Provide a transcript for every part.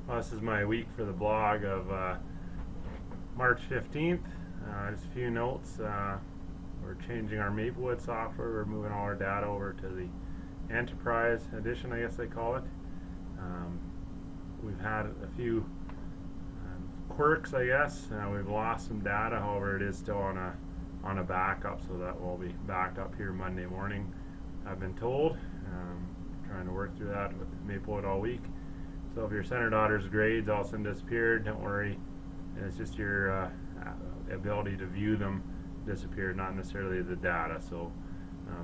Well, this is my week for the blog of March 15th. Just a few notes. We're changing our Maplewood software. We're moving all our data over to the Enterprise Edition, I guess they call it. We've had a few quirks, I guess. We've lost some data, however, it is still on a backup, so that will be backed up here Monday morning, I've been told. Trying to work through that with Maplewood all week. So if your center daughter's grades all of a sudden disappeared, don't worry. It's just your ability to view them disappeared, not necessarily the data. So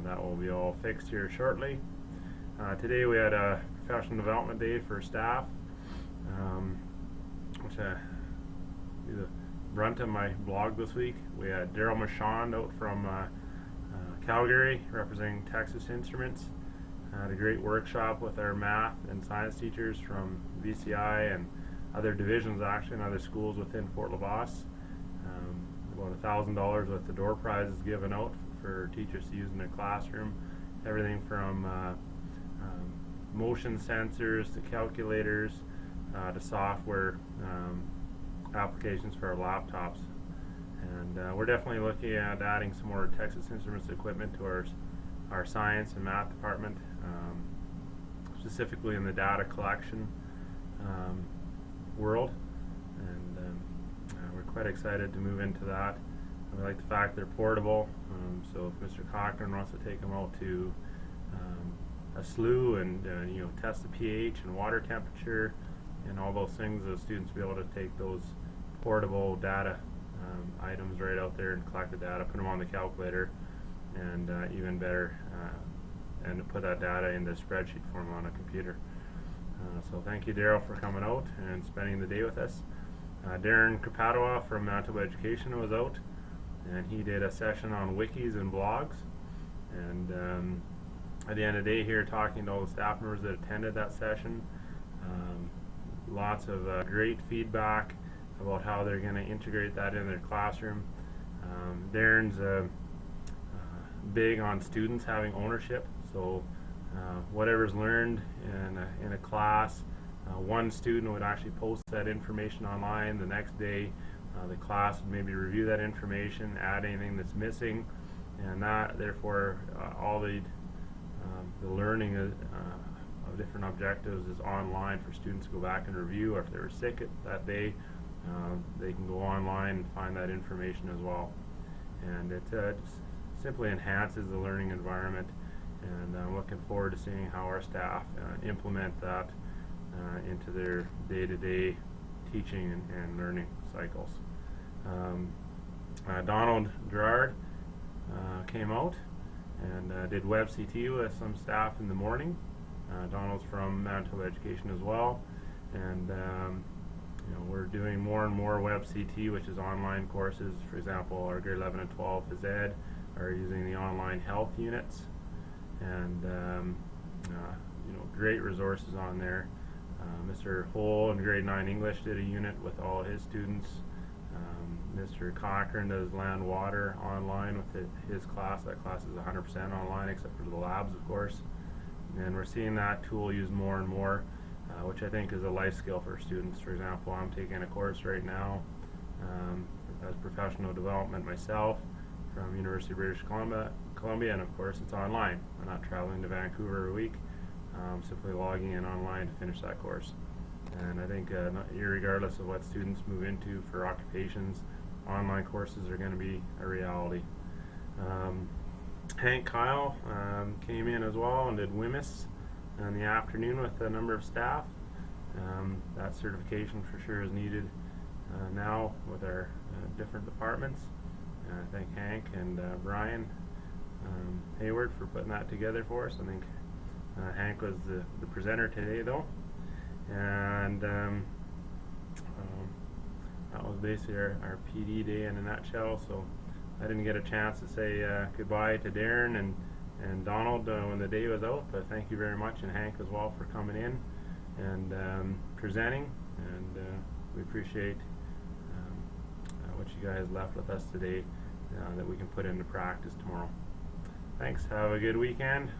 that will be all fixed here shortly. Today we had a professional development day for staff, which do the brunt of my blog this week. We had Daryl Machand out from Calgary representing Texas Instruments. Had a great workshop with our math and science teachers from VCI and other divisions, actually, and other schools within Fort LaBosse. About $1,000 worth of door prizes given out for teachers to use in their classroom. Everything from motion sensors to calculators to software applications for our laptops. And we're definitely looking at adding some more Texas Instruments equipment to our science and math department, specifically in the data collection world, and we're quite excited to move into that. We like the fact they're portable, so if Mr. Cochran wants to take them out to a slough and test the pH and water temperature and all those things, those students will be able to take those portable data items right out there and collect the data, put them on the calculator, and even better, and put that data in the spreadsheet form on a computer. So thank you, Daryl, for coming out and spending the day with us. Darren Kapatawa from Manitoba Education was out, and he did a session on wikis and blogs. And at the end of the day here, talking to all the staff members that attended that session, lots of great feedback about how they're going to integrate that in their classroom. Darren's big on students having ownership, so whatever's learned in a class, one student would actually post that information online. The next day the class would maybe review that information, add anything that's missing, and that therefore all the learning of different objectives is online for students to go back and review, or if they were sick that day, they can go online and find that information as well. And it simply enhances the learning environment, and I'm looking forward to seeing how our staff implement that into their day-to-day teaching and learning cycles. Donald Gerard came out and did WebCT with some staff in the morning. Donald's from Manitoba Education as well, and we're doing more and more WebCT, which is online courses. For example, our grade 11 and 12 phys ed are using the online health units, and great resources on there. Mr. Hole in grade 9 English did a unit with all his students. Mr. Cochran does land water online with his class. That class is 100% online except for the labs, of course. And we're seeing that tool used more and more, which I think is a life skill for students. For example, I'm taking a course right now as professional development myself from University of British Columbia, and of course it's online. I'm not traveling to Vancouver a week. I'm simply logging in online to finish that course. And I think irregardless of what students move into for occupations, online courses are going to be a reality. Hank Kyle came in as well and did WHMIS in the afternoon with a number of staff. That certification for sure is needed now with our different departments. I thank Hank and Brian Hayward for putting that together for us. I think Hank was the presenter today, though, and that was basically our PD day in a nutshell. So I didn't get a chance to say goodbye to Darren and Donald when the day was out, but thank you very much, and Hank as well, for coming in and presenting, and we appreciate what you guys left with us today that we can put into practice tomorrow. Thanks, have a good weekend.